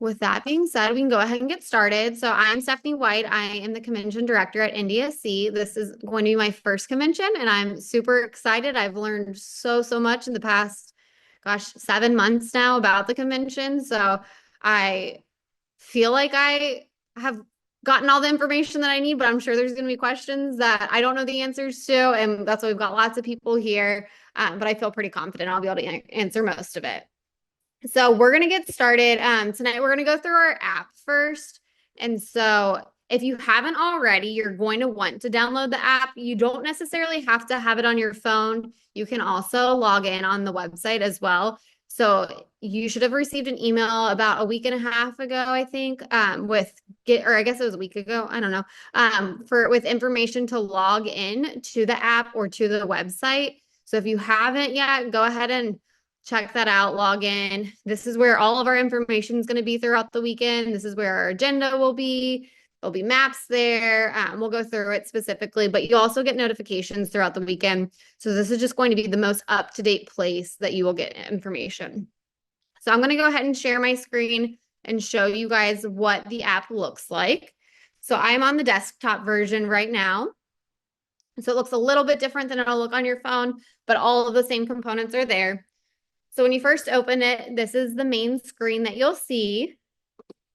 With that being said, we can go ahead and get started. So I'm Stephanie White. I am the convention director at NDSC. This is going to be my first convention, and I'm super excited. I've learned so much in the past, 7 months now about the convention. So I feel like I have gotten all the information that I need, but I'm sure there's going to be questions that I don't know the answers to. And that's why we've got lots of people here. But I feel pretty confident I'll be able to answer most of it. So we're going to get started. Tonight, we're going to go through our app first. And so if you haven't already, you're going to want to download the app. You don't necessarily have to have it on your phone. You can also log in on the website as well. So you should have received an email about a week and a half ago, I think, or I guess it was a week ago. I don't know, with information to log in to the app or to the website. So if you haven't yet, go ahead and check that out, log in. This is where all of our information is going to be throughout the weekend. This is where our agenda will be. There'll be maps there. We'll go through it specifically, but you also get notifications throughout the weekend. So this is just going to be the most up-to-date place that you will get information. So I'm going to go ahead and share my screen and show you guys what the app looks like. So I'm on the desktop version right now. So it looks a little bit different than it'll look on your phone, but all of the same components are there. So when you first open it, this is the main screen that you'll see.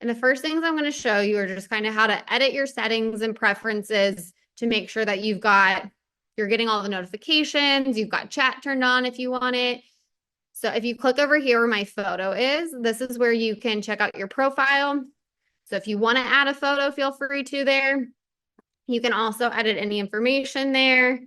And the first things I'm going to show you are just kind of how to edit your settings and preferences to make sure that you're getting all the notifications, you've got chat turned on if you want it. So if you click over here where my photo is, this is where you can check out your profile. So if you want to add a photo, feel free to there. You can also edit any information there.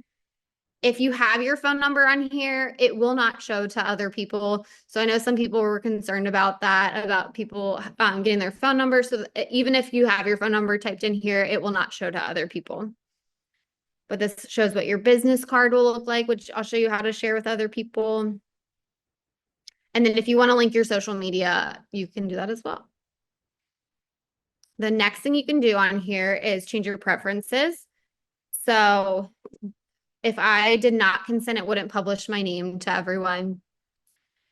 If you have your phone number on here, it will not show to other people. So I know some people were concerned about that, about people getting their phone number. So even if you have your phone number typed in here, it will not show to other people. But this shows what your business card will look like, which I'll show you how to share with other people. And then if you want to link your social media, you can do that as well. The next thing you can do on here is change your preferences. So if I did not consent, it wouldn't publish my name to everyone.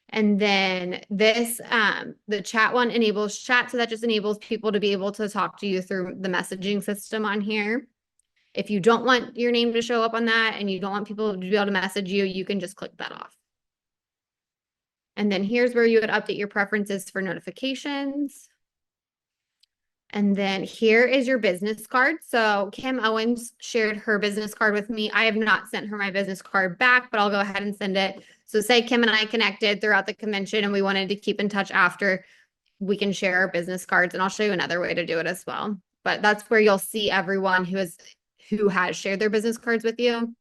And then this, the chat one enables chat. So that just enables people to be able to talk to you through the messaging system on here. If you don't want your name to show up on that and you don't want people to be able to message you, you can just click that off. And then here's where you would update your preferences for notifications. And then here is your business card. So Kim Owens shared her business card with me. I have not sent her my business card back, but I'll go ahead and send it. So say Kim and I connected throughout the convention and we wanted to keep in touch after, we can share our business cards, and I'll show you another way to do it as well. But that's where you'll see everyone who has shared their business cards with you.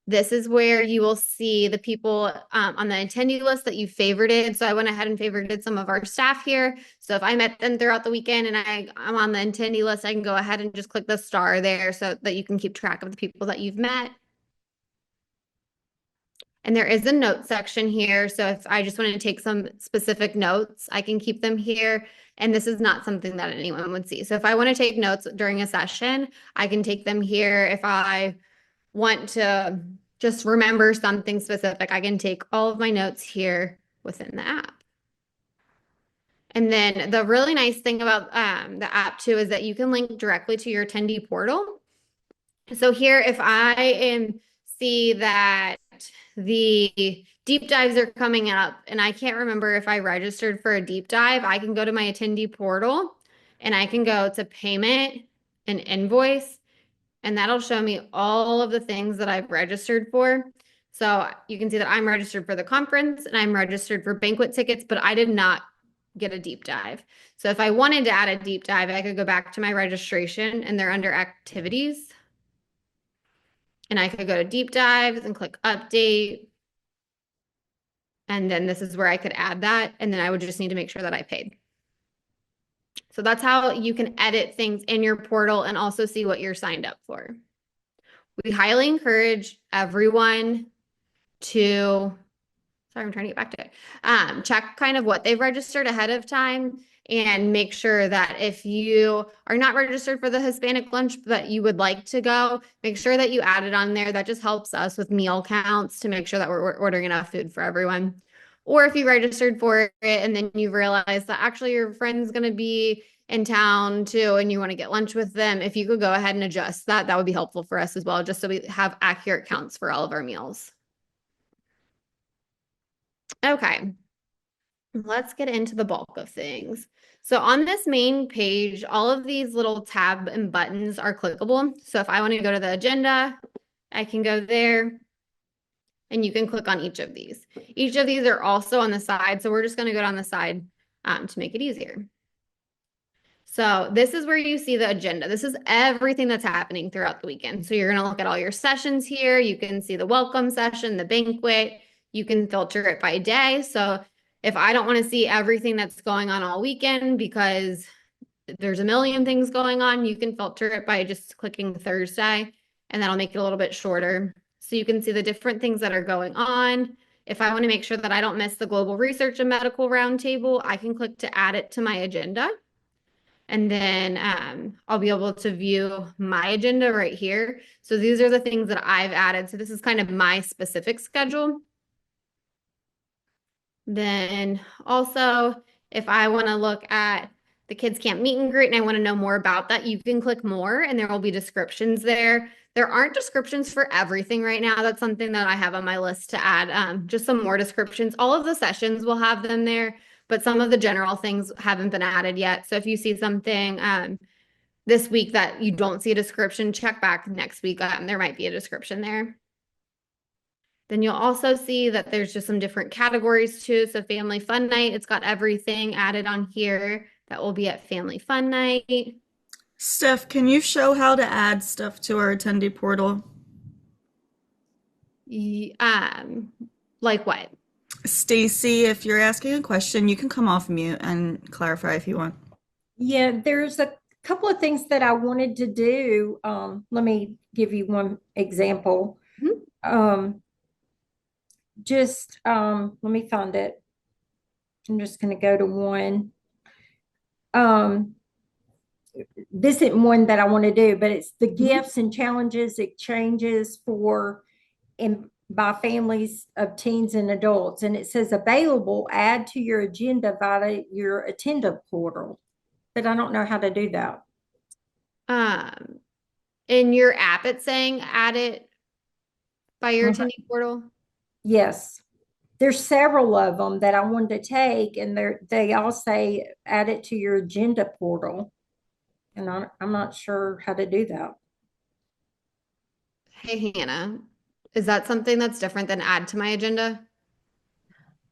This is where you will see the people on the attendee list that you favorited. So I went ahead and favorited some of our staff here. So if I met them throughout the weekend and I'm on the attendee list, I can go ahead and just click the star there so that you can keep track of the people that you've met. And there is a note section here. So if I just want to take some specific notes, I can keep them here. And this is not something that anyone would see. So if I want to take notes during a session, I can take them here. If I want to just remember something specific, I can take all of my notes here within the app. And then the really nice thing about the app too is that you can link directly to your attendee portal. So here, if I see that the deep dives are coming up and I can't remember if I registered for a deep dive, I can go to my attendee portal and I can go to payment and invoice. And that'll show me all of the things that I've registered for. So you can see that I'm registered for the conference and I'm registered for banquet tickets, but I did not get a deep dive. So if I wanted to add a deep dive, I could go back to my registration and they're under activities. And I could go to deep dives and click update. And then this is where I could add that. And then I would just need to make sure that I paid. So that's how you can edit things in your portal and also see what you're signed up for. We highly encourage everyone to, sorry, I'm trying to get back to it, check kind of what they've registered ahead of time and make sure that if you are not registered for the Hispanic lunch, but you would like to go, make sure that you add it on there. That just helps us with meal counts to make sure that we're ordering enough food for everyone. Or if you registered for it and then you realize that actually your friend's going to be in town too and you want to get lunch with them, if you could go ahead and adjust that, that would be helpful for us as well, just so we have accurate counts for all of our meals. Okay, let's get into the bulk of things. So on this main page, all of these little tab and buttons are clickable. So if I want to go to the agenda, I can go there and you can click on each of these. Each of these are also on the side. So we're just going to go down the side to make it easier. So this is where you see the agenda. This is everything that's happening throughout the weekend. So you're going to look at all your sessions here. You can see the welcome session, the banquet. You can filter it by day. So if I don't want to see everything that's going on all weekend because there's a million things going on, you can filter it by just clicking Thursday, and that'll make it a little bit shorter. So you can see the different things that are going on. If I want to make sure that I don't miss the Global Research and Medical Roundtable, I can click to add it to my agenda. And then I'll be able to view my agenda right here. So these are the things that I've added. So this is kind of my specific schedule. Then also, if I want to look at the kids camp meet and greet and I want to know more about that, you can click more and there will be descriptions there. There aren't descriptions for everything right now. That's something that I have on my list to add, just some more descriptions. All of the sessions will have them there, but some of the general things haven't been added yet. So if you see something this week that you don't see a description, check back next week. There might be a description there. Then you'll also see that there's just some different categories too. So family fun night, it's got everything added on here that will be at family fun night. Steph, can you show how to add stuff to our attendee portal? Like what? Stacy, if you're asking a question, you can come off mute and clarify if you want. Yeah, there's a couple of things that I wanted to do. Let me give you one example. Let me find it. I'm just going to go to one. This isn't one that I want to do, but it's the gifts and challenges, exchanges for by families of teens and adults. And it says available, add to your agenda via your attendant portal. But I don't know how to do that. In your app, it's saying add it by your attendee portal. Yes. There's several of them that I wanted to take, and they all say add it to your agenda portal. And I'm not sure how to do that. Hey, Hannah, is that something that's different than add to my agenda?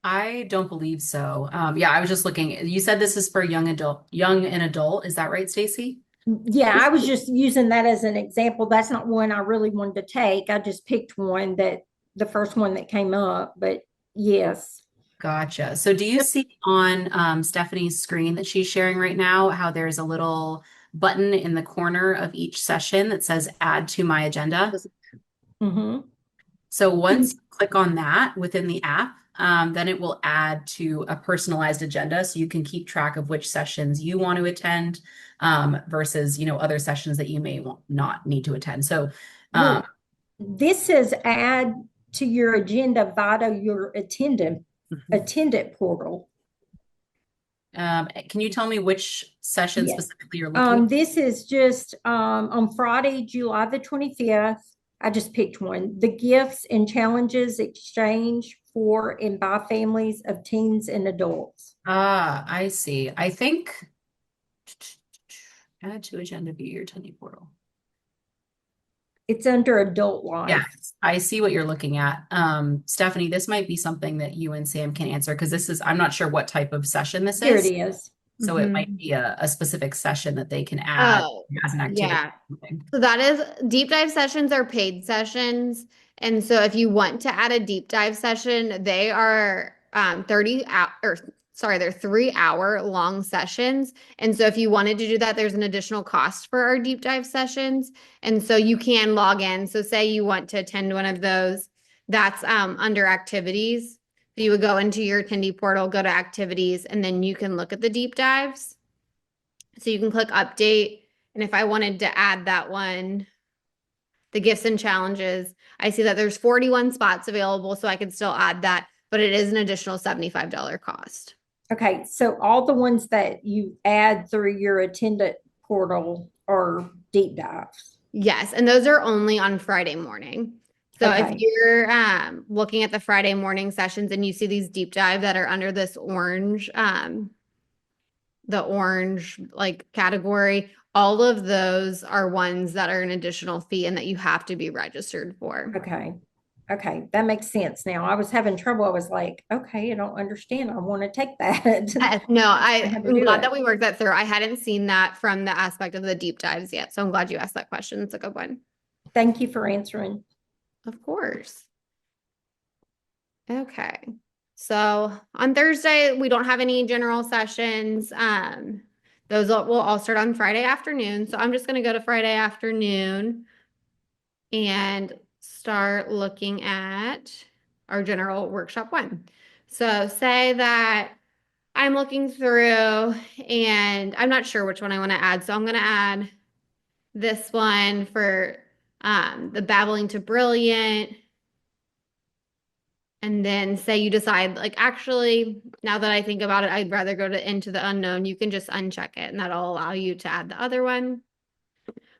I don't believe so. Yeah, I was just looking. You said this is for young and adult. Is that right, Stacy? Yeah, I was just using that as an example. That's not one I really wanted to take. I just picked one the first one that came up, but yes. Gotcha. So do you see on Stephanie's screen that she's sharing right now how there's a little button in the corner of each session that says add to my agenda? So once you click on that within the app, then it will add to a personalized agenda so you can keep track of which sessions you want to attend versus, other sessions that you may not need to attend. So this says add to your agenda via your attendant portal. Can you tell me which session specifically you're looking at? This is just on Friday, July the 25th. I just picked one. The gifts and challenges exchange for and by families of teens and adults. Ah, I see. I think add to agenda via your attendee portal. It's under adult life. Yes, I see what you're looking at. Stephanie, this might be something that you and Sam can answer because I'm not sure what type of session this Here is. it is. So it might be a specific session that they can add as an activity. Yeah. So that is deep dive sessions are paid sessions. And so if you want to add a deep dive session, they are they're 3-hour long sessions. And so if you wanted to do that, there's an additional cost for our deep dive sessions. And so you can log in. So say you want to attend one of those, that's under activities. So you would go into your attendee portal, go to activities, and then you can look at the deep dives. So you can click update. And if I wanted to add that one, the gifts and challenges, I see that there's 41 spots available, so I can still add that. but it is an additional $75 cost. Okay, so all the ones that you add through your attendant portal are deep dives. Yes, and those are only on Friday morning. So if Okay. you're looking at the Friday morning sessions and you see these deep dive that are under this orange, the orange like category, all of those are ones that are an additional fee and that you have to be registered for. Okay. Okay, that makes sense now. I was having trouble. I was like, okay, I don't understand. I want to take that. No, I had to I'm do glad it. that we worked that through. I hadn't seen that from the aspect of the deep dives yet. So I'm glad you asked that question. It's a good one. Thank you for answering. Of course. Okay. So on Thursday, we don't have any general sessions. Those will all start on Friday afternoon. So I'm just going to go to Friday afternoon and start looking at our general workshop one. So say that I'm looking through and I'm not sure which one I want to add. So I'm going to add this one for the Babbling to Brilliant. And then say you decide, like, actually, now that I think about it, I'd rather go to Into the Unknown. You can just uncheck it and that'll allow you to add the other one.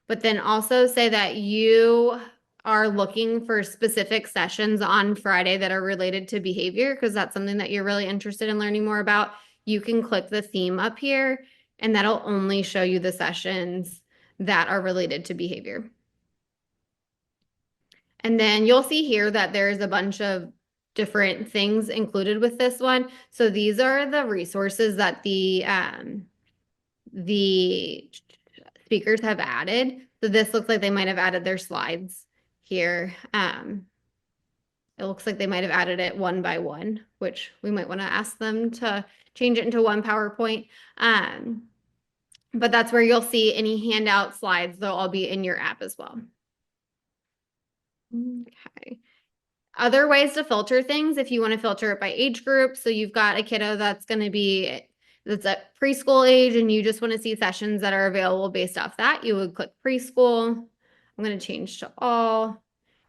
But then also say that you are looking for specific sessions on Friday that are related to behavior, because that's something that you're really interested in learning more about. You can click the theme up here and that'll only show you the sessions that are related to behavior. And then you'll see here that there's a bunch of different things included with this one. So these are the resources that the speakers have added. So this looks like they might have added their slides here. It looks like they might have added it one by one, which we might want to ask them to change it into one PowerPoint. But that's where you'll see any handout slides. They'll all be in your app as well. Okay. Other ways to filter things, if you want to filter it by age group. So you've got a kiddo that's at preschool age and you just want to see sessions that are available based off that, you would click preschool. I'm going to change to all,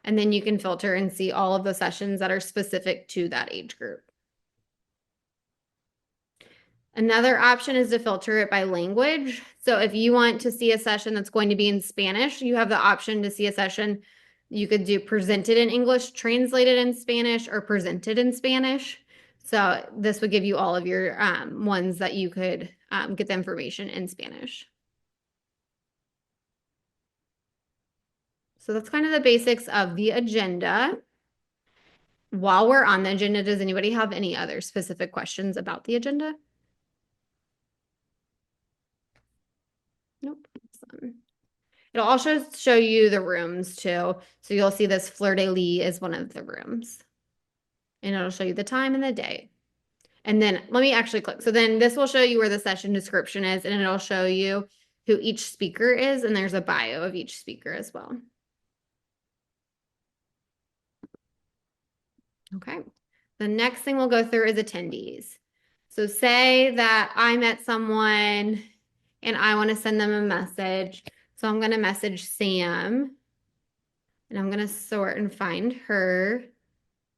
and then you can filter and see all of the sessions that are specific to that age group. Another option is to filter it by language. So if you want to see a session that's going to be in Spanish, you have the option to see a session. You could do presented in English, translated in Spanish, or presented in Spanish. So this would give you all of your ones that you could get the information in Spanish. So that's kind of the basics of the agenda. While we're on the agenda, does anybody have any other specific questions about the agenda? Nope. Awesome. It'll also show you the rooms too. So you'll see this Fleur-de-Lis is one of the rooms. And it'll show you the time and the day. And then let me actually click. So then this will show you where the session description is, and it'll show you who each speaker is, and there's a bio of each speaker as well. Okay. The next thing we'll go through is attendees. So say that I met someone and I want to send them a message. So I'm going to message Sam and I'm going to sort and find her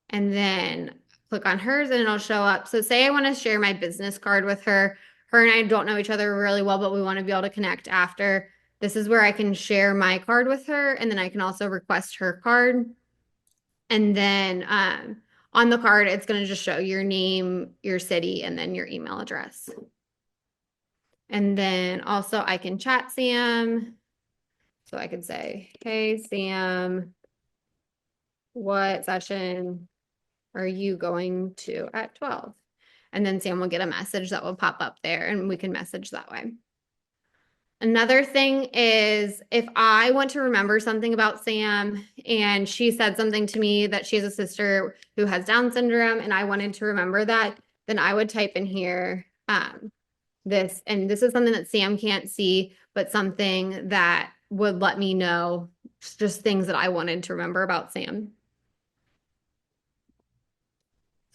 and then click on hers and it'll show up. So say I want to share my business card with her. Her and I don't know each other really well, but we want to be able to connect after. This is where I can share my card with her, and then I can also request her card. And then on the card, it's going to just show your name, your city, and then your email address. And then also I can chat Sam. So I could say, hey, Sam, what session are you going to at 12? And then Sam will get a message that will pop up there and we can message that way. Another thing is if I want to remember something about Sam and she said something to me that she has a sister who has Down syndrome and I wanted to remember that, then I would type in here this, and this is something that Sam can't see, but something that would let me know just things that I wanted to remember about Sam.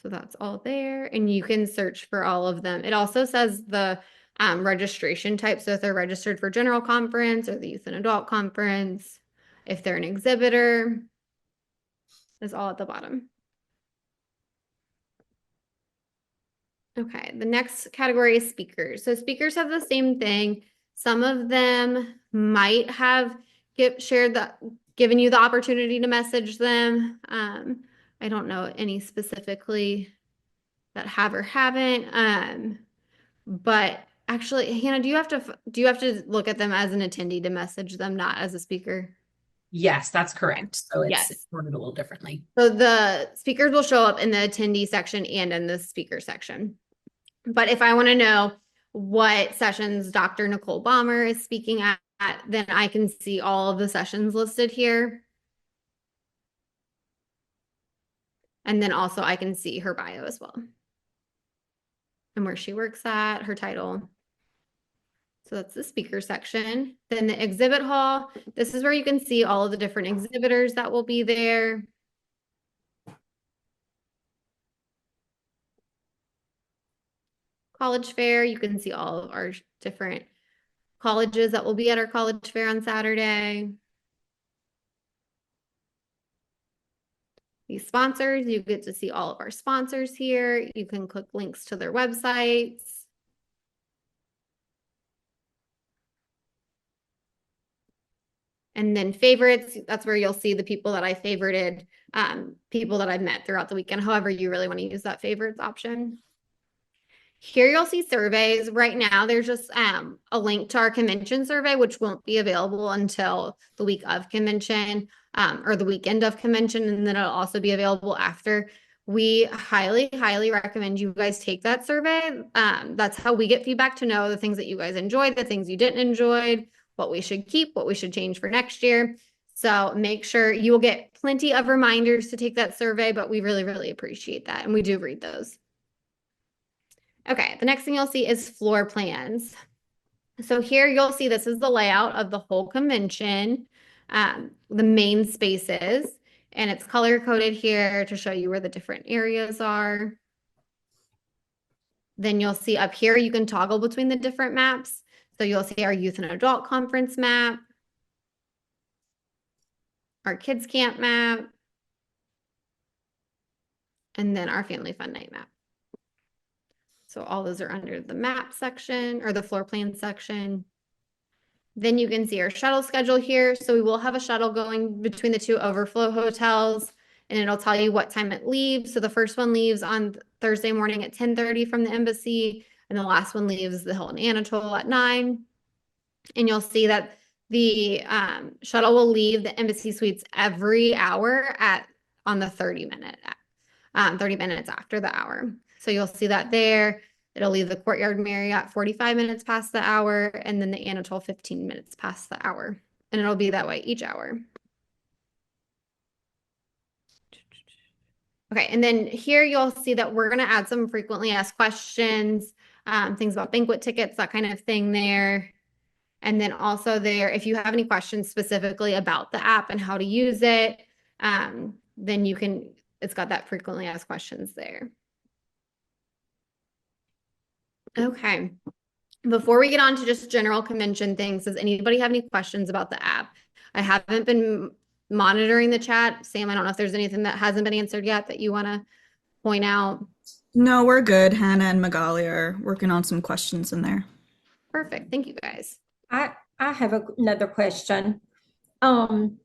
So that's all there, and you can search for all of them. It also says the registration type. So if they're registered for general conference or the youth and adult conference, if they're an exhibitor, is all at the bottom. Okay, the next category is speakers. So speakers have the same thing. Some of them might have given you the opportunity to message them. I don't know any specifically that have or haven't. But actually, Hannah, do you have to look at them as an attendee to message them, not as a speaker? Yes, that's correct. So it's Yes. sorted a little differently. So the speakers will show up in the attendee section and in the speaker section. But if I want to know what sessions Dr. Nicole Balmer is speaking at, then I can see all of the sessions listed here. And then also I can see her bio as well. And where she works at, her title. So that's the speaker section. Then the exhibit hall, this is where you can see all of the different exhibitors that will be there. College fair, you can see all of our different colleges that will be at our college fair on Saturday. These sponsors, you get to see all of our sponsors here. You can click links to their websites. And then favorites, that's where you'll see the people that I favorited, people that I've met throughout the weekend, however you really want to use that favorites option. Here you'll see surveys. Right now, there's just a link to our convention survey, which won't be available until the week of convention or the weekend of convention, and then it'll also be available after. We highly, highly recommend you guys take that survey. That's how we get feedback to know the things that you guys enjoyed, the things you didn't enjoy, what we should keep, what we should change for next year. So make sure you will get plenty of reminders to take that survey, but we really, really appreciate that. And we do read those. Okay, the next thing you'll see is floor plans. So here you'll see this is the layout of the whole convention, the main spaces, and it's color coded here to show you where the different areas are. Then you'll see up here, you can toggle between the different maps. So you'll see our youth and adult conference map, our kids camp map, and then our family fun night map. So all those are under the map section or the floor plan section. Then you can see our shuttle schedule here. So we will have a shuttle going between the two overflow hotels, and it'll tell you what time it leaves. So the first one leaves on Thursday morning at 10:30 from the embassy, and the last one leaves the Hilton Anatole at 9. And you'll see that the shuttle will leave the embassy suites every hour on the 30 minutes after the hour. So you'll see that there. It'll leave the Courtyard Marriott 45 minutes past the hour, and then the Anatole 15 minutes past the hour. And it'll be that way each hour. Okay, and then here you'll see that we're going to add some frequently asked questions, things about banquet tickets, that kind of thing there. And then also there, if you have any questions specifically about the app and how to use it, then you can, it's got that frequently asked questions there. Okay. Before we get on to just general convention things, does anybody have any questions about the app? I haven't been monitoring the chat. Sam, I don't know if there's anything that hasn't been answered yet that you want to point out. No, we're good. Hannah and Magali are working on some questions in there. Perfect. Thank you guys. I have another question. I'm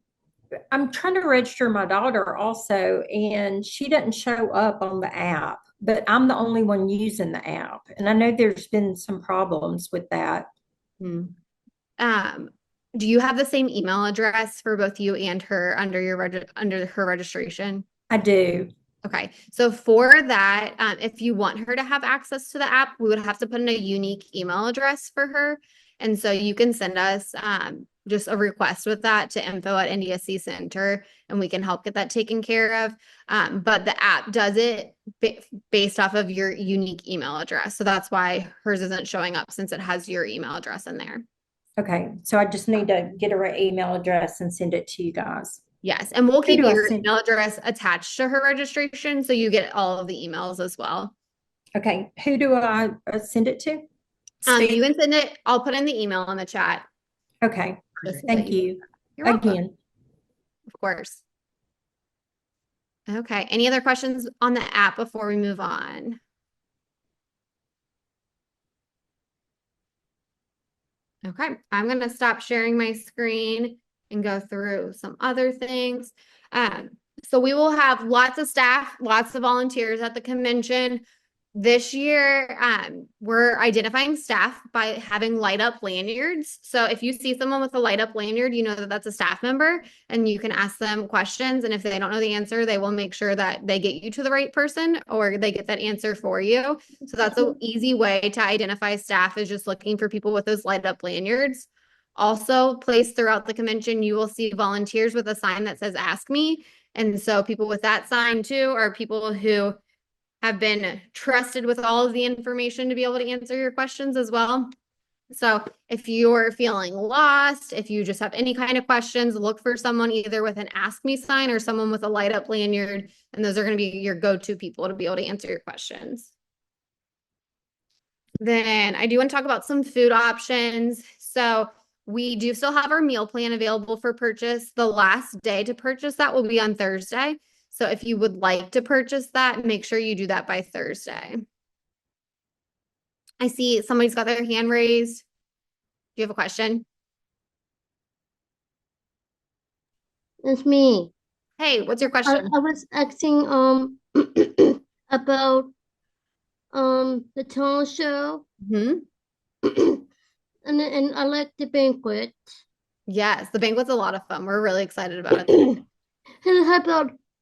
trying to register my daughter also, and she doesn't show up on the app, but I'm the only one using the app. And I know there's been some problems with that. Do you have the same email address for both you and her under her registration? I do. Okay, so for that, if you want her to have access to the app, we would have to put in a unique email address for her. And so you can send us just a request with that to info@NDSC Center, and we can help get that taken care of. But the app does it based off of your unique email address. So that's why hers isn't showing up, since it has your email address in there. Okay, so I just need to get her email address and send it to you guys. Yes, and we'll keep do I your send- email address attached to her registration, so you get all of the emails as well. Okay, who do I send it to? You can send it. I'll put in the email in the chat. Okay, just so thank that you You're welcome. again. Of course. Okay, any other questions on the app before we move on? Okay, I'm gonna stop sharing my screen and go through some other things. Um, so we will have lots of staff, lots of volunteers at the convention. This year, we're identifying staff by having light up lanyards. So if you see someone with a light up lanyard, you know that that's a staff member and you can ask them questions. And if they don't know the answer, they will make sure that they get you to the right person or they get that answer for you. So that's an easy way to identify staff, is just looking for people with those light up lanyards. Also, placed throughout the convention, you will see volunteers with a sign that says Ask Me. And so people with that sign too are people who have been trusted with all of the information to be able to answer your questions as well. So if you're feeling lost, if you just have any kind of questions, look for someone either with an Ask Me sign or someone with a light up lanyard. And those are going to be your go-to people to be able to answer your questions. Then I do want to talk about some food options. So we do still have our meal plan available for purchase. The last day to purchase that will be on Thursday. So if you would like to purchase that, make sure you do that by Thursday. I see somebody's got their hand raised. Do you have a question? It's me. Hey, what's your I, question? I was asking about the talent show Hmm. and I like the banquet. Yes, the banquet's a lot of fun. We're really excited about it. And how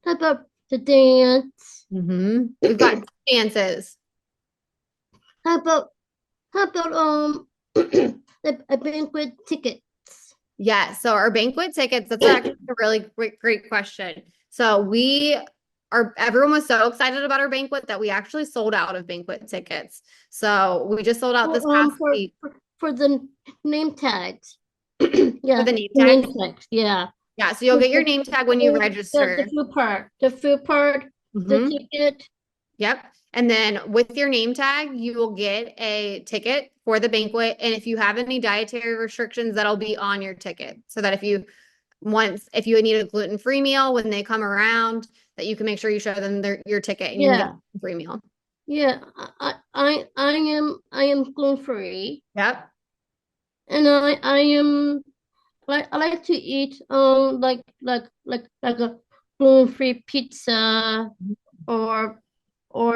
about the dance? We've got dances. How about the a banquet tickets? Yeah, so our banquet tickets, that's actually a really great question. So everyone was so excited about our banquet that we actually sold out of banquet tickets. So we just sold out this past week For the name tags. for Yeah, the name the name tag. tags. Yeah. Yeah, so you'll get your name tag when you The register. food part. The food part. The Mhm. ticket. Yep. And then with your name tag, you will get a ticket for the banquet. And if you have any dietary restrictions, that'll be on your ticket. So that if you need a gluten-free meal when they come around, that you can make sure you show them your ticket and you can get a free meal. Yeah, I am gluten free, Yep. and I like to eat like a gluten free pizza or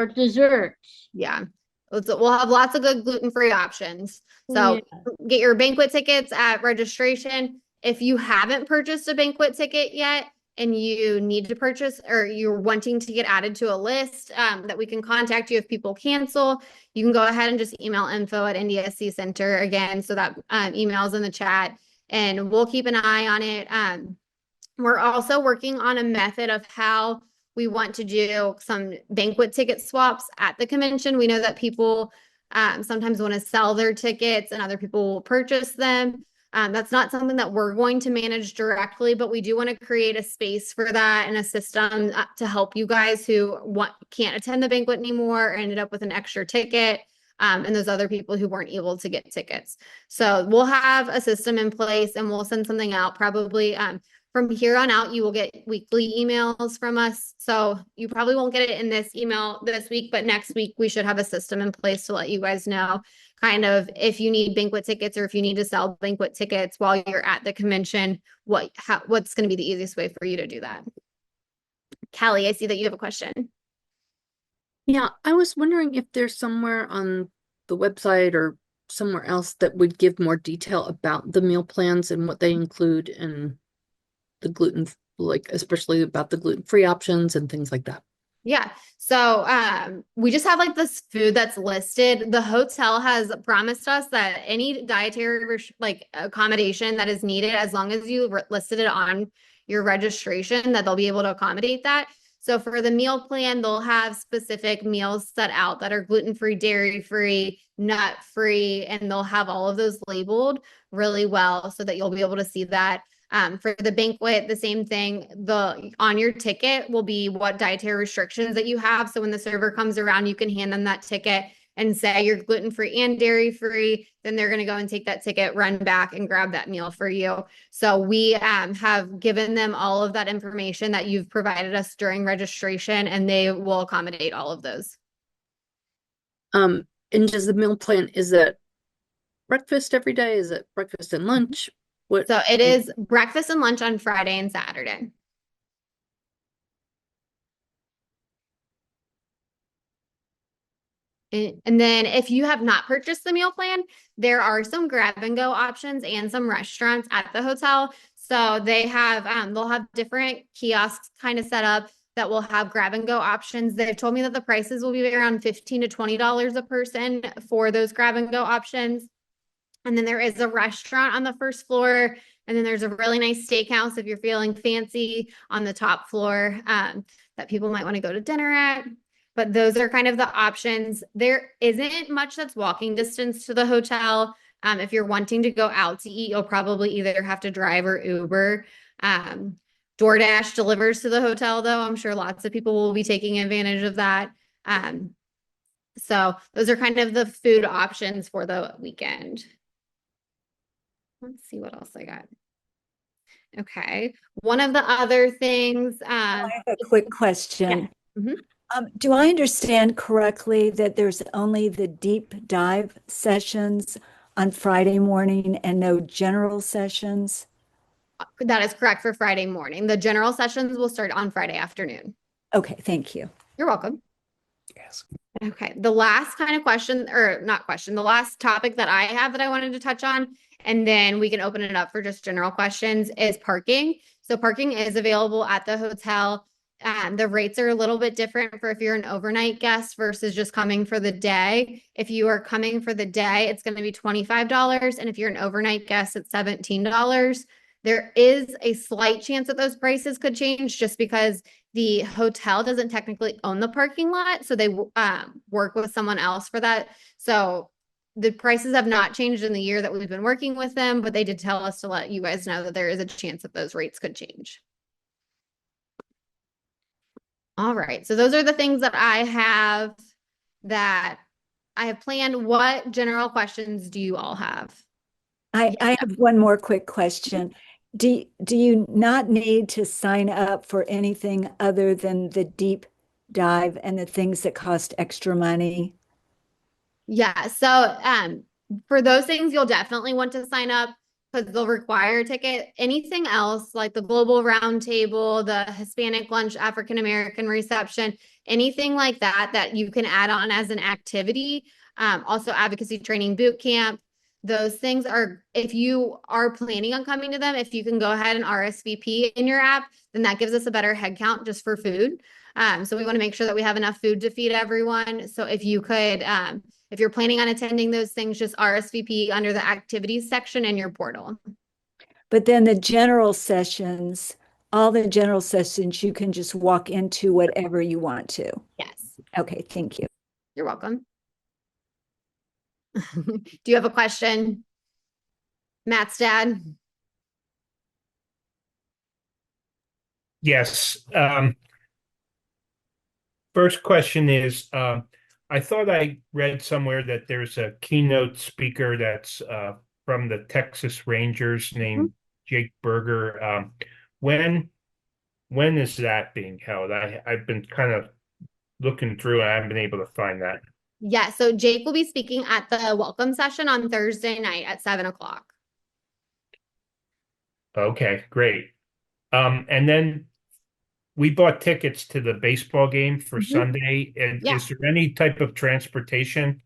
dessert. Yeah. We'll have lots of good gluten-free options. So Yeah. get your banquet tickets at registration. If you haven't purchased a banquet ticket yet and you need to purchase or you're wanting to get added to a list that we can contact you if people cancel, you can go ahead and just email info@NDSC Center again. So that email's in the chat and we'll keep an eye on it. We're also working on a method of how we want to do some banquet ticket swaps at the convention. We know that people sometimes want to sell their tickets and other people will purchase them. That's not something that we're going to manage directly, but we do want to create a space for that and a system to help you guys who can't attend the banquet anymore or ended up with an extra ticket. And those other people who weren't able to get tickets. So we'll have a system in place and we'll send something out probably from here on out, you will get weekly emails from us. So you probably won't get it in this email this week, but next week we should have a system in place to let you guys know kind of if you need banquet tickets or if you need to sell banquet tickets while you're at the convention, what's going to be the easiest way for you to do that. Callie, I see that you have a question. Yeah, I was wondering if there's somewhere on the website or somewhere else that would give more detail about the meal plans and what they include and the gluten, like especially about the gluten-free options and things like that. Yeah. So we just have like this food that's listed. The hotel has promised us that any dietary accommodation that is needed, as long as you listed it on your registration, that they'll be able to accommodate that. So for the meal plan, they'll have specific meals set out that are gluten-free, dairy-free, nut-free, and they'll have all of those labeled really well so that you'll be able to see that. For the banquet, the same thing. On your ticket will be what dietary restrictions that you have. So when the server comes around, you can hand them that ticket and say you're gluten-free and dairy-free. Then they're going to go and take that ticket, run back and grab that meal for you. So we have given them all of that information that you've provided us during registration, and they will accommodate all of those. And does the meal plan, is that breakfast every day? Is it breakfast and lunch? What? So it is breakfast and lunch on Friday and Saturday. And then if you have not purchased the meal plan, there are some grab and go options and some restaurants at the hotel. So they have they'll have different kiosks kind of set up that will have grab and go options. They've told me that the prices will be around $15 to $20 a person for those grab and go options. And then there is a restaurant on the first floor. And then there's a really nice steakhouse if you're feeling fancy on the top floor that people might want to go to dinner at. But those are kind of the options. There isn't much that's walking distance to the hotel. If you're wanting to go out to eat, you'll probably either have to drive or Uber. DoorDash delivers to the hotel, though. I'm sure lots of people will be taking advantage of that. So those are kind of the food options for the weekend. Let's see what else I got. Okay. One of the other things, I have a quick question. Mhm. Do I understand correctly that there's only the deep dive sessions on Friday morning and no general sessions? that is correct for Friday morning. The general sessions will start on Friday afternoon. Okay, thank you. You're welcome. Yes. Okay. The last kind of question, or not question, the last topic that I have that I wanted to touch on, and then we can open it up for just general questions, is parking. So parking is available at the hotel. The rates are a little bit different for if you're an overnight guest versus just coming for the day. If you are coming for the day, it's going to be $25. And if you're an overnight guest, it's $17. There is a slight chance that those prices could change just because the hotel doesn't technically own the parking lot. So they work with someone else for that. So the prices have not changed in the year that we've been working with them, but they did tell us to let you guys know that there is a chance that those rates could change. All right. So those are the things that I have planned. What general questions do you all have? I have one more quick question. Do you not need to sign up for anything other than the deep dive and the things that cost extra money? Yeah. So for those things, you'll definitely want to sign up because they'll require a ticket. Anything else like the global roundtable, the Hispanic lunch, African American reception, anything like that that you can add on as an activity. Also advocacy training boot camp. Those things are, if you are planning on coming to them, if you can go ahead and RSVP in your app, then that gives us a better head count just for food. So we want to make sure that we have enough food to feed everyone. So if you could, if you're planning on attending those things, just RSVP under the activities section in your portal. But then the general sessions, all the general sessions, you can just walk into whatever you want to. Yes. Okay, thank you. You're welcome. Do you have a question? Matt's dad? Yes. First question is, I thought I read somewhere that there's a keynote speaker that's from the Texas Rangers named Jake Berger. When is that being held? I've been kind of looking through and I haven't been able to find that. Yeah, so Jake will be speaking at the welcome session on Thursday night at 7:00. Okay, great. And then we bought tickets to the baseball game for Sunday. And Yeah. is there any type of transportation?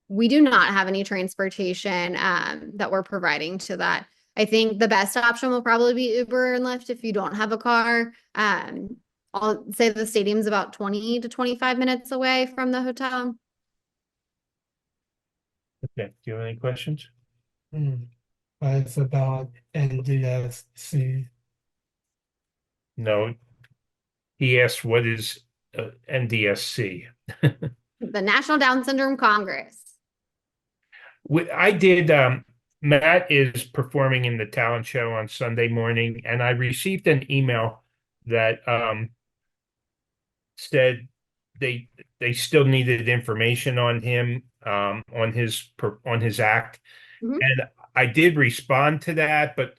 We do not have any transportation that we're providing to that. I think the best option will probably be Uber and Lyft if you don't have a car. I'll say the stadium's about 20 to 25 minutes away from the hotel. Okay, do you have any questions? It's about NDSC. No. He asked, what is NDSC? The National Down Syndrome Congress. I did, Matt is performing in the talent show on Sunday morning, and I received an email that said they still needed information on him, on his act. And I did respond to that, but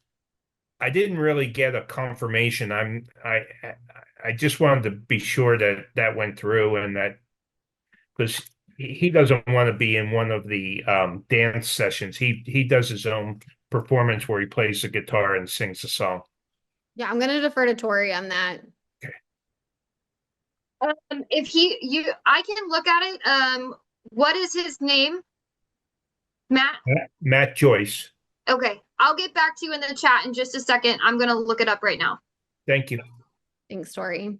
I didn't really get a confirmation. I just wanted to be sure that went through and that, because he doesn't want to be in one of the dance sessions. He does his own performance where he plays the guitar and sings a song. Yeah, I'm gonna defer to Tori on that. I can look at it. What is his name? Matt? Matt Joyce. Okay, I'll get back to you in the chat in just a second. I'm gonna look it up right now. Thank you. Thanks, Tori.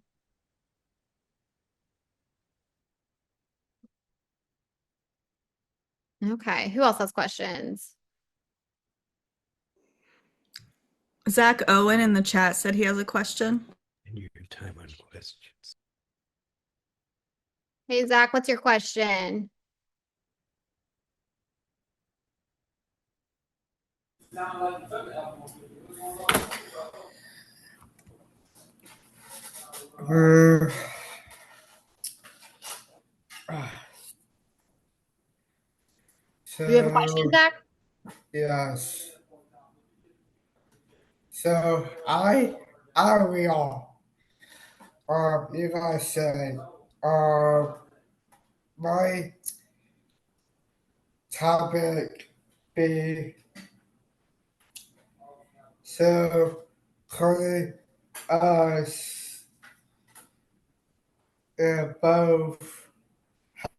Okay, who else has questions? Zach Owen in the chat said he has a question. And your time on questions. Hey, Zach, what's your question? Uh, Do you have a question, Zach? Yes. So I will you guys said my topic be so currently us both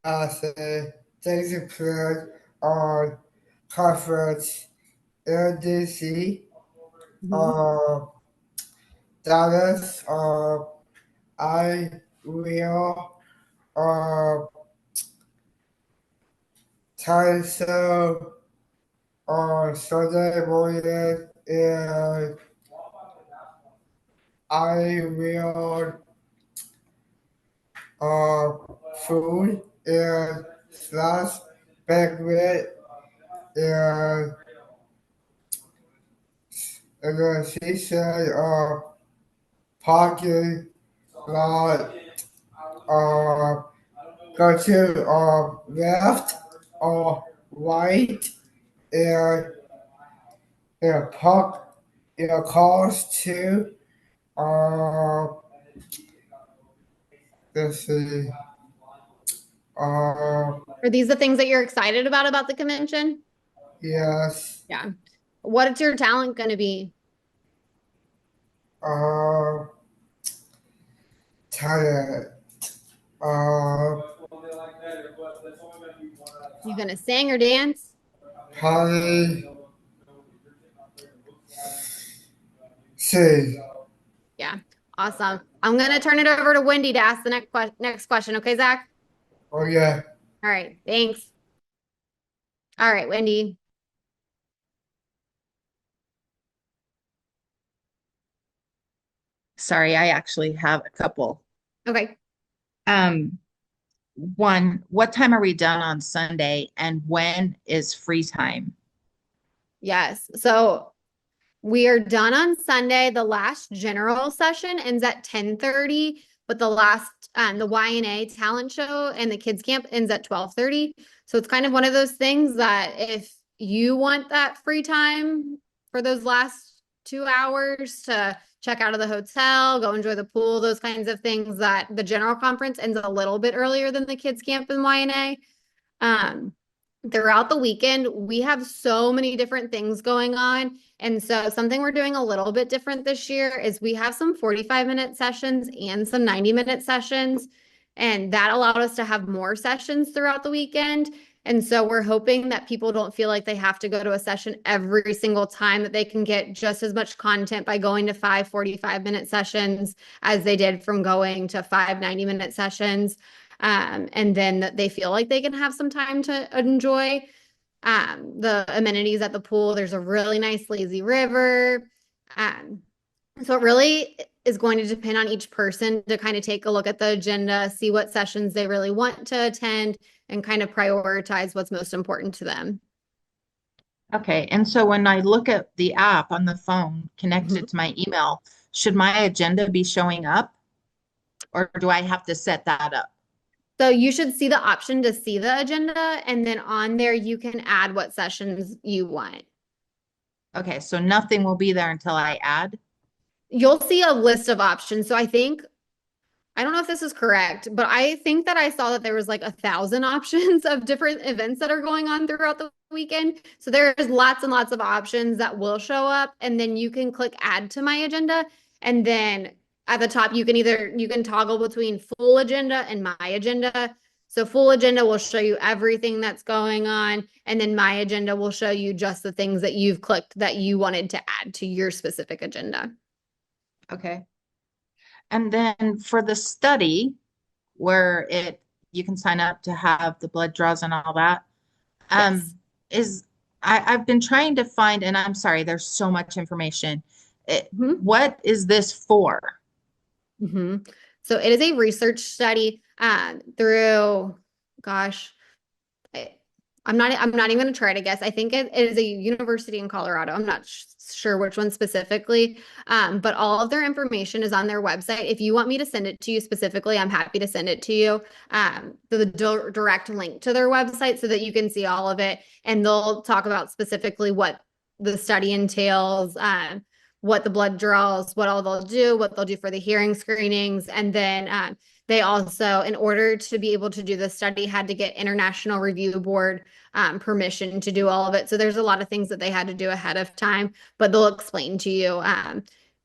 has a discipline on conference in DC. Dallas, I will try so on Sunday morning, and I will food and slash banquet and then she said parking lot go to left or right and park your cars to let's see Are these the things that you're excited about the convention? yes Yeah. What's your talent going to be? talent You going to sing or dance? probably see Yeah. Awesome. I'm going to turn it over to Wendy to ask the next question. Okay, Zach? oh yeah All right. Thanks. All right, Wendy. Sorry, I actually have a couple. Okay. One, what time are we done on Sunday and when is free time? Yes. So we are done on Sunday. The last general session ends at 10:30, but the last the YNA talent show and the kids camp ends at 12:30. So it's kind of one of those things that if you want that free time for those last 2 hours to check out of the hotel, go enjoy the pool, those kinds of things, that the general conference ends a little bit earlier than the kids camp and YNA. Throughout the weekend, we have so many different things going on. And so something we're doing a little bit different this year is we have some 45-minute sessions and some 90-minute sessions. And that allowed us to have more sessions throughout the weekend. And so we're hoping that people don't feel like they have to go to a session every single time, that they can get just as much content by going to 5 45-minute sessions as they did from going to 5 90-minute sessions. And then they feel like they can have some time to enjoy the amenities at the pool. There's a really nice lazy river. So it really is going to depend on each person to kind of take a look at the agenda, see what sessions they really want to attend, and kind of prioritize what's most important to them. Okay, and so when I look at the app on the phone connected to my email, should my agenda be showing up or do I have to set that up? So you should see the option to see the agenda, and then on there you can add what sessions you want. Okay, so nothing will be there until I add? You'll see a list of options. So I think I don't know if this is correct, but I think that I saw that there was like 1,000 options of different events that are going on throughout the weekend. So there's lots and lots of options that will show up, and then you can click add to my agenda. And then at the top, you can toggle between full agenda and my agenda. So full agenda will show you everything that's going on, and then my agenda will show you just the things that you've clicked that you wanted to add to your specific agenda. Okay. And then for the study where you can sign up to have the blood draws and all that, Yes. I've been trying to find, and I'm sorry, there's so much information. What is this for? So it is a research study through, gosh, I'm not even going to try to guess. I think it is a university in Colorado. I'm not sure which one specifically, but all of their information is on their website. If you want me to send it to you specifically, I'm happy to send it to you. The direct link to their website so that you can see all of it. And they'll talk about specifically what the study entails, what the blood draws, what all they'll do, what they'll do for the hearing screenings. And then they also, in order to be able to do the study, had to get International Review Board permission to do all of it. So there's a lot of things that they had to do ahead of time, but they'll explain to you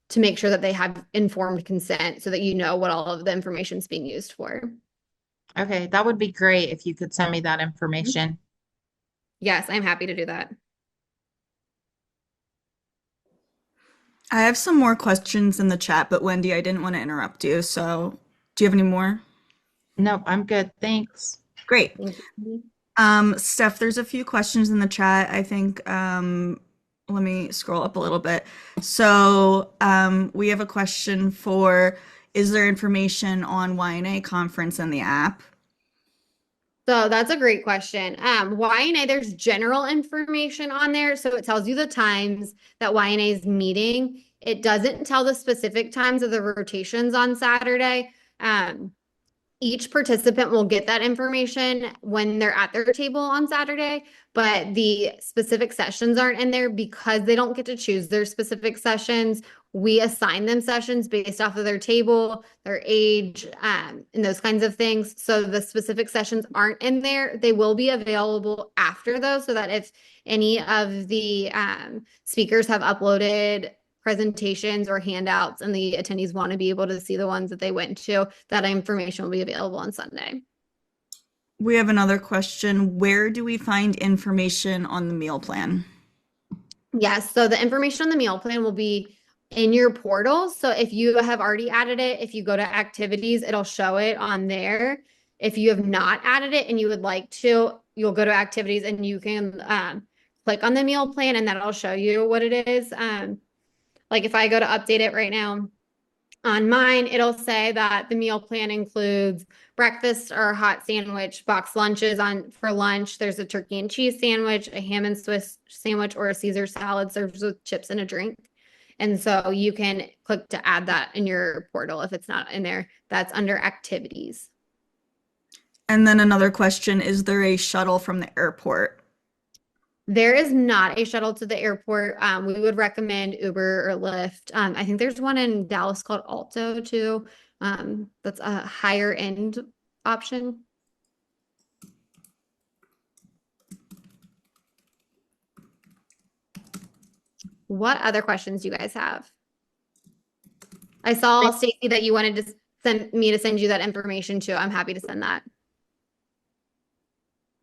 to make sure that they have informed consent so that you know what all of the information is being used for. Okay, that would be great if you could send me that information. Yes, I'm happy to do that. I have some more questions in the chat, but Wendy, I didn't want to interrupt you. So do you have any more? Nope, I'm good. Thanks. Great. Thank you. Steph, there's a few questions in the chat. I think, let me scroll up a little bit. So we have a question for, is there information on YNA conference in the app? So that's a great question. YNA, there's general information on there. So it tells you the times that YNA is meeting. It doesn't tell the specific times of the rotations on Saturday. Each participant will get that information when they're at their table on Saturday, but the specific sessions aren't in there because they don't get to choose their specific sessions. We assign them sessions based off of their table, their age, and those kinds of things. So the specific sessions aren't in there. They will be available after those, so that if any of the speakers have uploaded presentations or handouts and the attendees want to be able to see the ones that they went to, that information will be available on Sunday. We have another question. Where do we find information on the meal plan? Yes, so the information on the meal plan will be in your portal. So if you have already added it, if you go to activities, it'll show it on there. If you have not added it and you would like to, you'll go to activities and you can click on the meal plan and that'll show you what it is. Like if I go to update it right now on mine, it'll say that the meal plan includes breakfast or a hot sandwich, box lunches for lunch. There's a turkey and cheese sandwich, a ham and Swiss sandwich, or a Caesar salad served with chips and a drink. And so you can click to add that in your portal if it's not in there. That's under activities. And then another question, is there a shuttle from the airport? There is not a shuttle to the airport. We would recommend Uber or Lyft. I think there's one in Dallas called Alto too. That's a higher end option. What other questions do you guys have? I saw, Stacy, that you wanted to send you that information too. I'm happy to send that.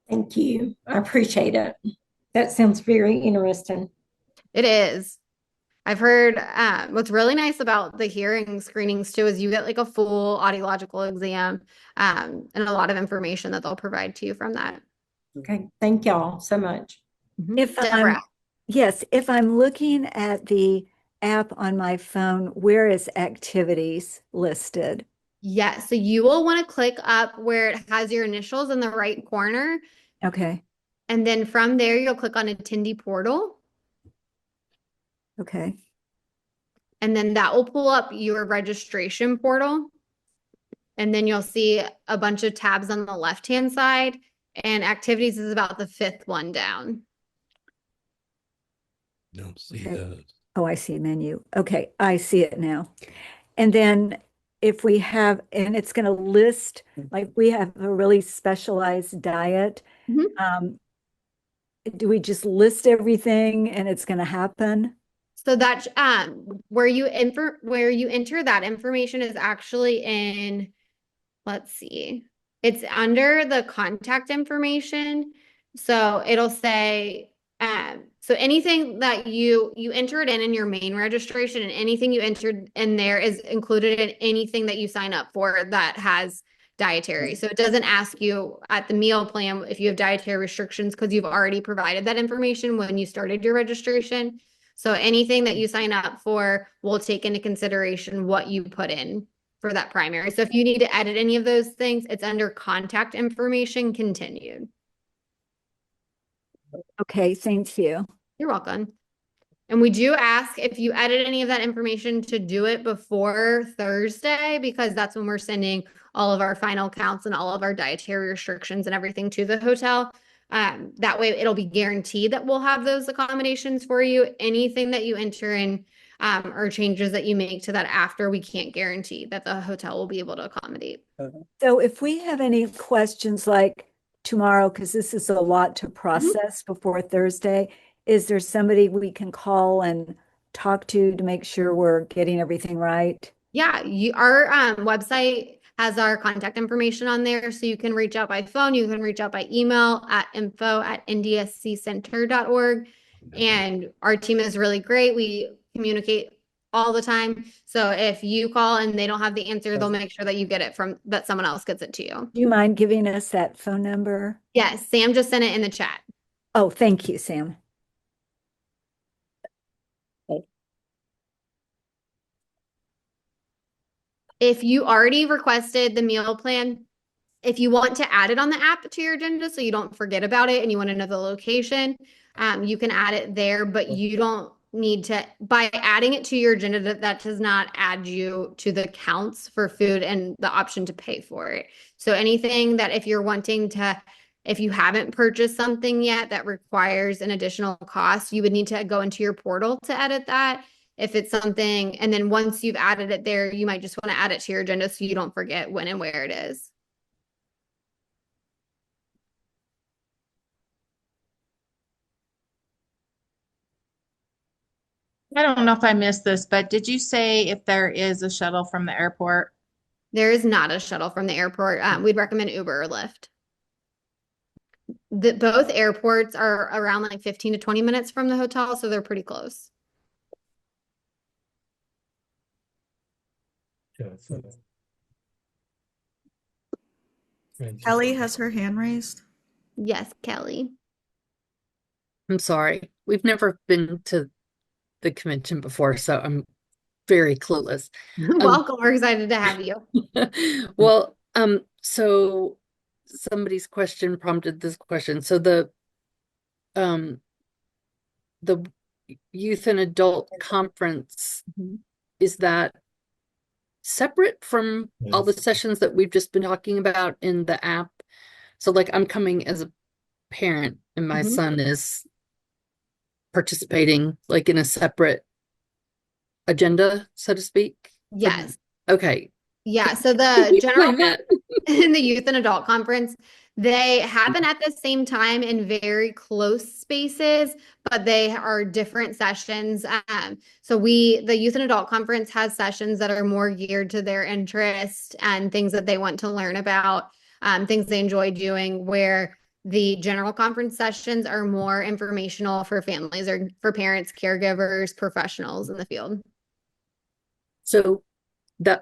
Thank you. I appreciate it. That sounds very interesting. It is. I've heard what's really nice about the hearing screenings too is you get like a full audiological exam and a lot of information that they'll provide to you from that. Okay. Thank y'all so much. If if I'm looking at the app on my phone, where is activities listed? Yes. So you will want to click up where it has your initials in the right corner. Okay. And then from there, you'll click on Attendee Portal. Okay. And then that will pull up your registration portal. And then you'll see a bunch of tabs on the left-hand side. And activities is about the 5th one down. Don't see Okay. those. Oh, I see menu. Okay, I see it now. And then if we have, and it's going to list, like we have a really specialized diet. Mhm. Do we just list everything and it's going to happen? So that where you enter that information is actually in, let's see, it's under the contact information. So it'll say so anything that you enter it in your main registration, and anything you entered in there is included in anything that you sign up for that has dietary. So it doesn't ask you at the meal plan if you have dietary restrictions, because you've already provided that information when you started your registration. So anything that you sign up for will take into consideration what you put in for that primary. So if you need to edit any of those things, it's under contact information continued. Okay, thank you. You're welcome. And we do ask if you edit any of that information to do it before Thursday, because that's when we're sending all of our final counts and all of our dietary restrictions and everything to the hotel. That way it'll be guaranteed that we'll have those accommodations for you. Anything that you enter in or changes that you make to that after, we can't guarantee that the hotel will be able to accommodate. So if we have any questions like tomorrow, because this is a lot to process before Thursday, is there somebody we can call and talk to make sure we're getting everything right? Yeah, our website has our contact information on there, so you can reach out by phone, you can reach out by email at info@ndsccenter.org. And our team is really great. We communicate all the time. So if you call and they don't have the answer, they'll make sure that you get it that someone else gets it to you. Do you mind giving us that phone number? Yes, Sam just sent it in the chat. Oh, thank you, Sam. If you already requested the meal plan, if you want to add it on the app to your agenda so you don't forget about it and you want to know the location, you can add it there, but you don't need to, by adding it to your agenda, that does not add you to the counts for food and the option to pay for it. So anything that if you're wanting to, if you haven't purchased something yet that requires an additional cost, you would need to go into your portal to edit that. If it's something, and then once you've added it there, you might just want to add it to your agenda so you don't forget when and where it is. I don't know if I missed this, but did you say if there is a shuttle from the airport? There is not a shuttle from the airport. We'd recommend Uber or Lyft. Both airports are around like 15 to 20 minutes from the hotel, so they're pretty close. Kelly has her hand raised. Yes, Kelly. I'm sorry. We've never been to the convention before, so I'm very clueless. Welcome. We're excited to have you. Well, so somebody's question prompted this question. So the youth and adult conference, is that separate from all the sessions that we've just been talking about in the app? So like I'm coming as a parent and my son is participating like in a separate agenda, so to speak? Yes. Okay. Yeah. So the general in the youth and adult conference, they happen at the same time in very close spaces, but they are different sessions. So the youth and adult conference has sessions that are more geared to their interest and things that they want to learn about, things they enjoy doing, where the general conference sessions are more informational for families or for parents, caregivers, professionals in the field. So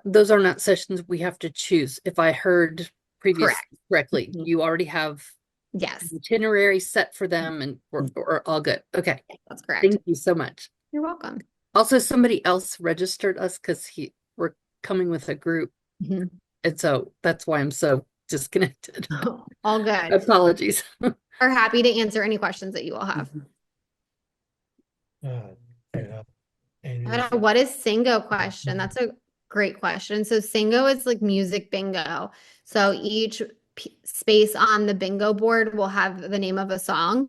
those are not sessions we have to choose. If I heard previously correctly, you already have an itinerary set for them and we're all good. Okay. That's correct. Thank you so much. You're welcome. Also, somebody else registered us because we're coming with a group. And so that's why I'm so disconnected. All good. Apologies. Are happy to answer any questions that you all have. What is Singo question? That's a great question. So Singo is like music bingo. So each space on the bingo board will have the name of a song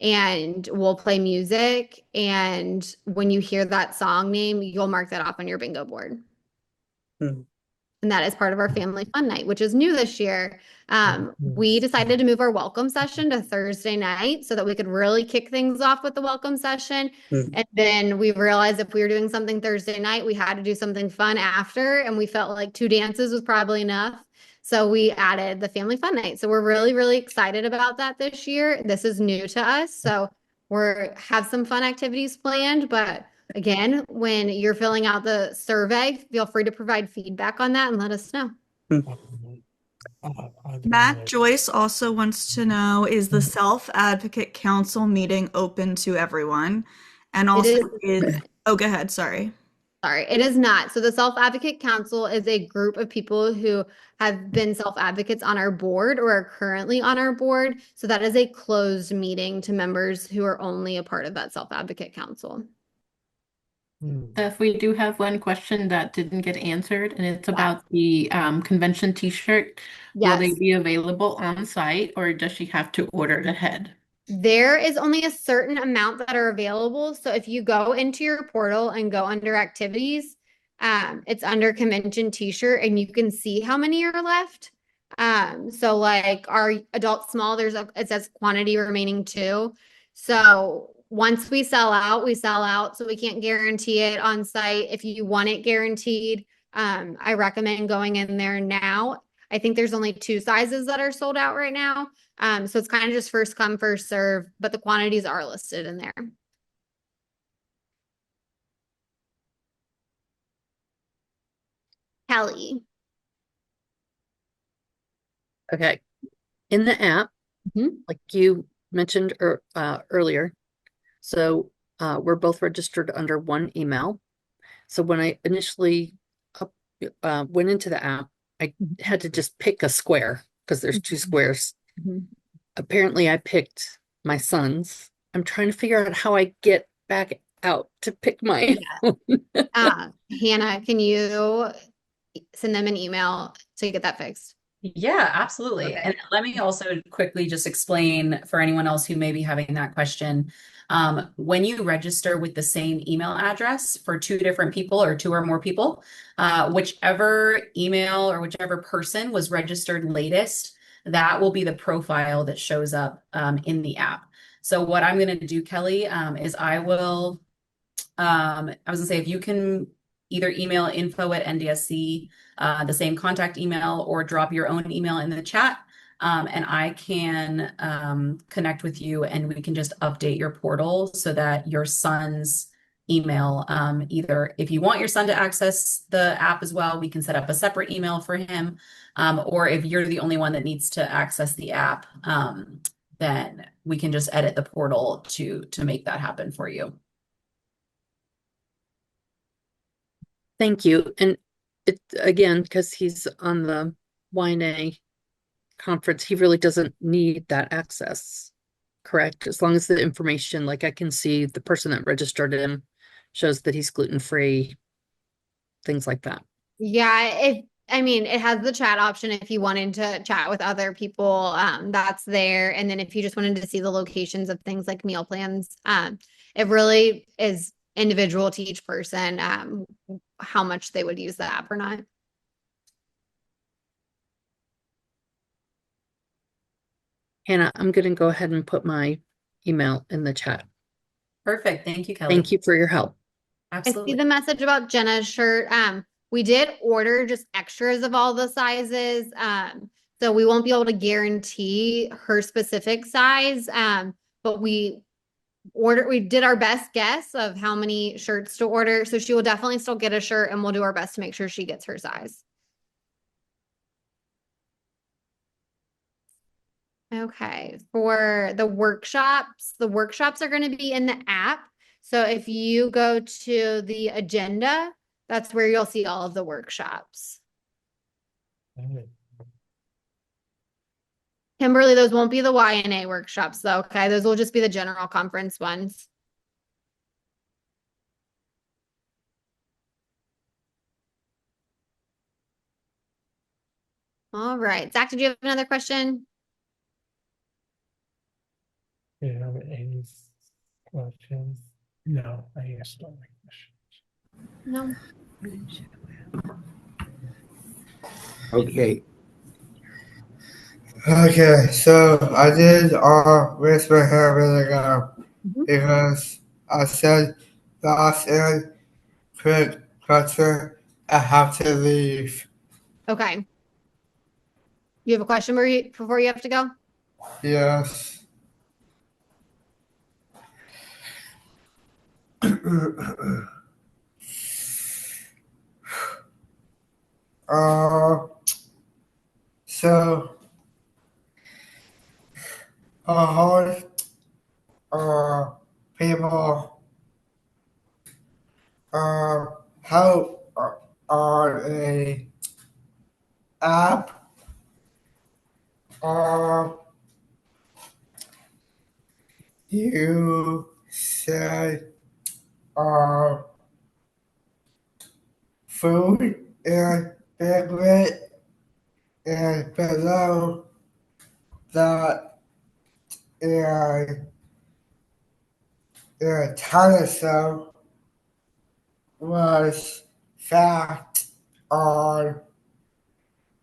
and we'll play music. And when you hear that song name, you'll mark that off on your bingo board. So and that is part of our family fun night, which is new this year. We decided to move our welcome session to Thursday night so that we could really kick things off with the welcome session. And then we realized if we were doing something Thursday night, we had to do something fun after, and we felt like 2 dances was probably enough. So we added the family fun night. So we're really, really excited about that this year. This is new to us. So have some fun activities planned, but again, when you're filling out the survey, feel free to provide feedback on that and let us know. Matt Joyce also wants to know, is the Self-Advocate Council meeting open to everyone? And also oh, go ahead, sorry. Sorry, it is not. So the Self-Advocate Council is a group of people who have been self-advocates on our board or are currently on our board. So that is a closed meeting to members who are only a part of that Self-Advocate Council. If we do have one question that didn't get answered, and it's about the convention t-shirt. Will they be available on site, or does she have to order it ahead? There is only a certain amount that are available. So if you go into your portal and go under activities, it's under convention t-shirt, and you can see how many are left. So like our adult small, it says quantity remaining 2. So once we sell out, we sell out. So we can't guarantee it on site. If you want it guaranteed, I recommend going in there now. I think there's only 2 sizes that are sold out right now. So it's kind of just first come, first serve, but the quantities are listed in there. Kelly. Okay. In the app, like you mentioned earlier, so we're both registered under one email. So when I initially went into the app, I had to just pick a square because there's 2 squares. Apparently I picked my son's. I'm trying to figure out how I get back out to pick my own. Hannah, can you send them an email to get that fixed? Yeah, absolutely. Okay. And let me also quickly just explain for anyone else who may be having that question. When you register with the same email address for 2 different people or 2 or more people, whichever email or whichever person was registered latest, that will be the profile that shows up in the app. So what I'm going to do, Kelly, is I was going to say, if you can either email info@NDSC, the same contact email, or drop your own email in the chat, and I can connect with you, and we can just update your portal so that your son's email, either if you want your son to access the app as well, we can set up a separate email for him, or if you're the only one that needs to access the app, then we can just edit the portal to make that happen for you. Thank you. And it again, because he's on the YNA conference, he really doesn't need that access, correct? As long as the information, like I can see the person that registered him shows that he's gluten-free, things like that. Yeah, it has the chat option if you wanted to chat with other people, that's there. And then if you just wanted to see the locations of things like meal plans, it really is individual to each person, how much they would use the app or not. Hannah, I'm going to go ahead and put my email in the chat. Perfect. Thank you, Kelly. Thank you for your help. Absolutely. I see the message about Jenna's shirt. We did order just extras of all the sizes. So we won't be able to guarantee her specific size. But we did our best guess of how many shirts to order. So she will definitely still get a shirt, and we'll do our best to make sure she gets her size. Okay, for the workshops are going to be in the app. So if you go to the agenda, that's where you'll see all of the workshops. Kimberly, those won't be the YNA workshops though, okay? Those will just be the general conference ones. All right, Zach, did you have another question? Do you have any questions? No, I asked all my questions. No. Okay. Okay, so I did raise my hand a minute ago Mhm. because I said last and quick question. I have to leave. Okay. You have a question before you have to go? Yes. uh, so how people how on a app uh, you said uh, food and beverage and below that and the telescope was fact on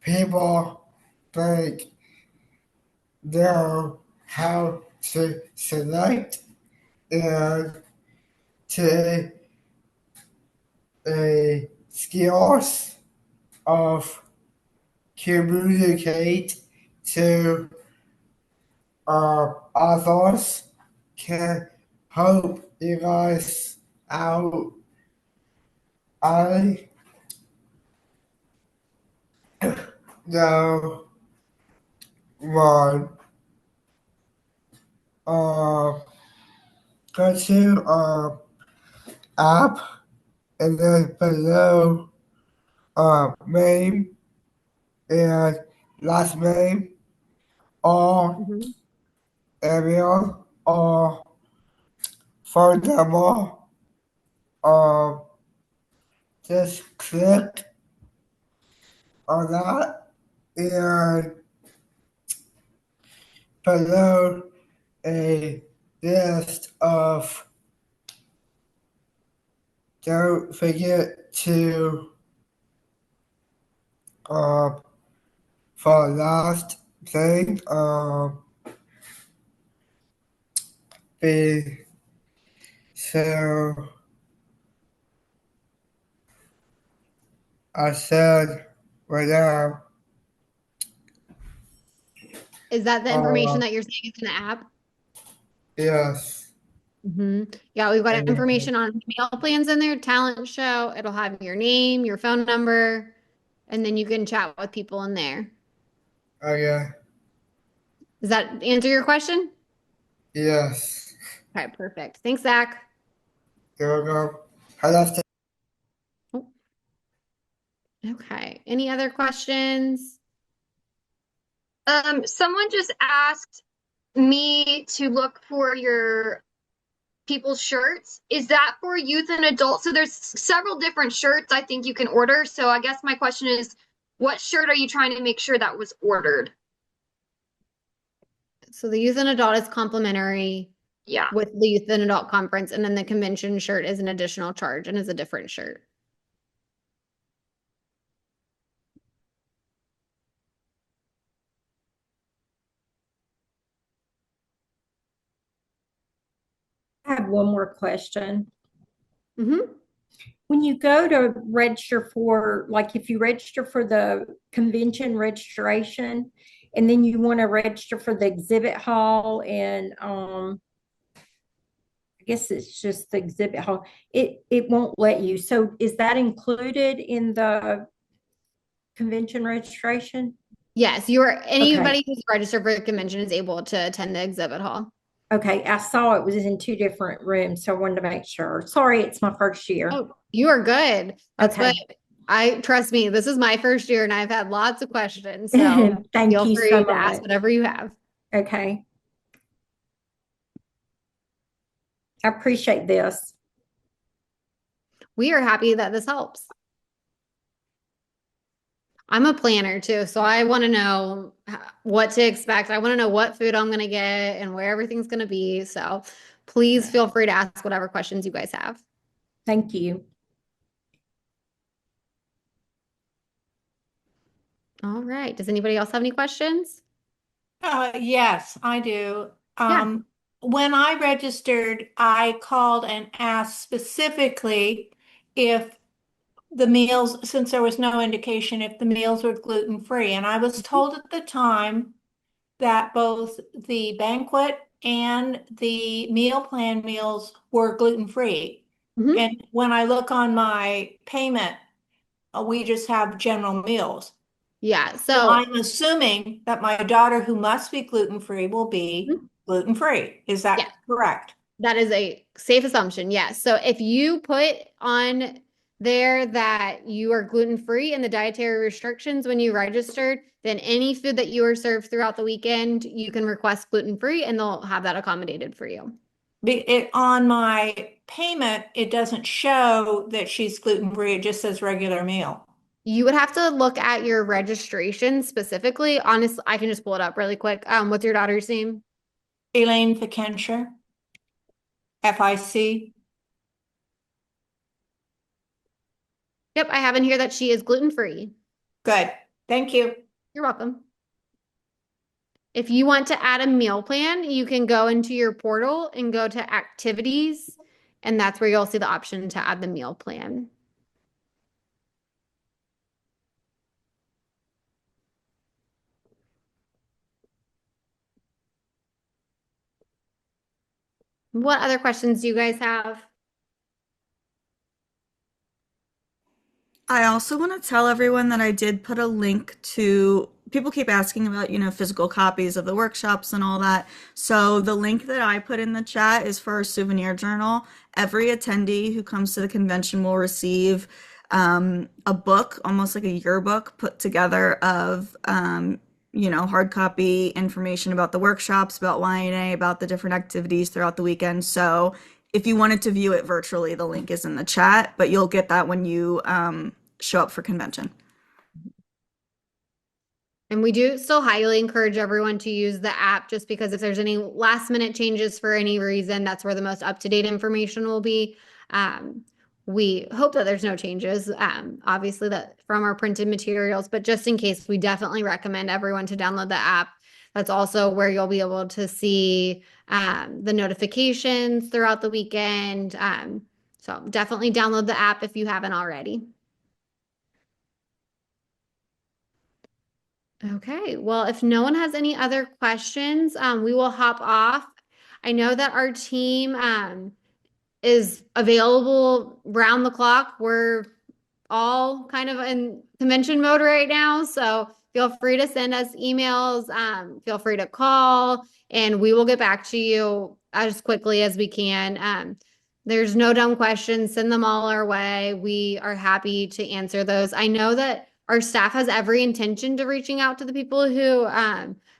people think know how to select and to a skills of communicate to others can help you guys out. I know one go to app and then below name and last name or Mhm. email or phone number. Um, just click on that and below a list of don't forget to for last thing be so I said right now Is that the information that you're saying is in the app? yes Yeah, we've got and information on meal plans in there, talent show. It'll have your name, your phone number, and then you can chat with people in there. okay Does that answer your question? yes Okay, perfect. Thanks, Zach. there we go. I left it. Oh, okay. Any other questions? Someone just asked me to look for your people's shirts. Is that for youth and adults? So there's several different shirts I think you can order. So I guess my question is, what shirt are you trying to make sure that was ordered? So the youth and adult is complimentary Yeah. with the youth and adult conference, and then the convention shirt is an additional charge and is a different shirt. I have one more question. Mm-hmm. When you go to register for, like if you register for the convention registration, and then you want to register for the exhibit hall and I guess it's just the exhibit hall, it won't let you. So is that included in the convention registration? Yes, anybody who's registered for the convention is able to attend the exhibit hall. Okay, I saw it was in two different rooms, so I wanted to make sure. Sorry, it's my first year. Oh, you are good. That's Okay. what trust me, this is my first year and I've had lots of questions. So Thank feel you free so to ask much. whatever you have. Okay. I appreciate this. We are happy that this helps. I'm a planner too, so I want to know what to expect. I want to know what food I'm going to get and where everything's going to be. So please feel free to ask whatever questions you guys have. Thank you. All right. Does anybody else have any questions? Yes, I do. Yeah. When I registered, I called and asked specifically if the meals, since there was no indication if the meals were gluten-free. And I was told at the time that both the banquet and the meal plan meals were gluten-free. Mhm. And when I look on my payment, we just have general meals. Yeah. So So I'm assuming that my daughter, who must be gluten-free, will be gluten-free. Is that yeah, correct? that is a safe assumption. Yes. So if you put on there that you are gluten-free in the dietary restrictions when you registered, then any food that you are served throughout the weekend, you can request gluten-free and they'll have that accommodated for you. On my payment, it doesn't show that she's gluten-free. It just says regular meal. You would have to look at your registration specifically. Honestly, I can just pull it up really quick. What's your daughter's name? Elaine Ficensher, FIC. Yep, I have in here that she is gluten-free. Good. Thank you. You're welcome. If you want to add a meal plan, you can go into your portal and go to activities, and that's where you'll see the option to add the meal plan. What other questions do you guys have? I also want to tell everyone that I did put a link to, people keep asking about, physical copies of the workshops and all that. So the link that I put in the chat is for a souvenir journal. Every attendee who comes to the convention will receive a book, almost like a yearbook put together of, hard copy information about the workshops, about YNA, about the different activities throughout the weekend. So if you wanted to view it virtually, the link is in the chat, but you'll get that when you show up for convention. And we do still highly encourage everyone to use the app just because if there's any last minute changes for any reason, that's where the most up-to-date information will be. We hope that there's no changes, obviously that from our printed materials, but just in case, we definitely recommend everyone to download the app. That's also where you'll be able to see the notifications throughout the weekend. So definitely download the app if you haven't already. Okay, well, if no one has any other questions, we will hop off. I know that our team is available round the clock. We're all kind of in convention mode right now, so feel free to send us emails, feel free to call, and we will get back to you as quickly as we can. There's no dumb questions. Send them all our way. We are happy to answer those. I know that our staff has every intention to reaching out to the people who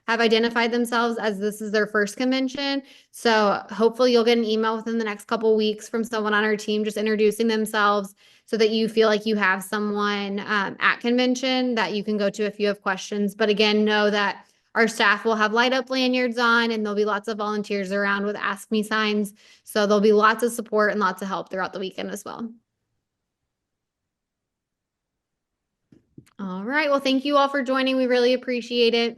have identified themselves as this is their first convention. So hopefully you'll get an email within the next couple weeks from someone on our team just introducing themselves so that you feel like you have someone at convention that you can go to if you have questions. But again, know that our staff will have light up lanyards on and there'll be lots of volunteers around with Ask Me signs. So there'll be lots of support and lots of help throughout the weekend as well. All right. Well, thank you all for joining. We really appreciate it.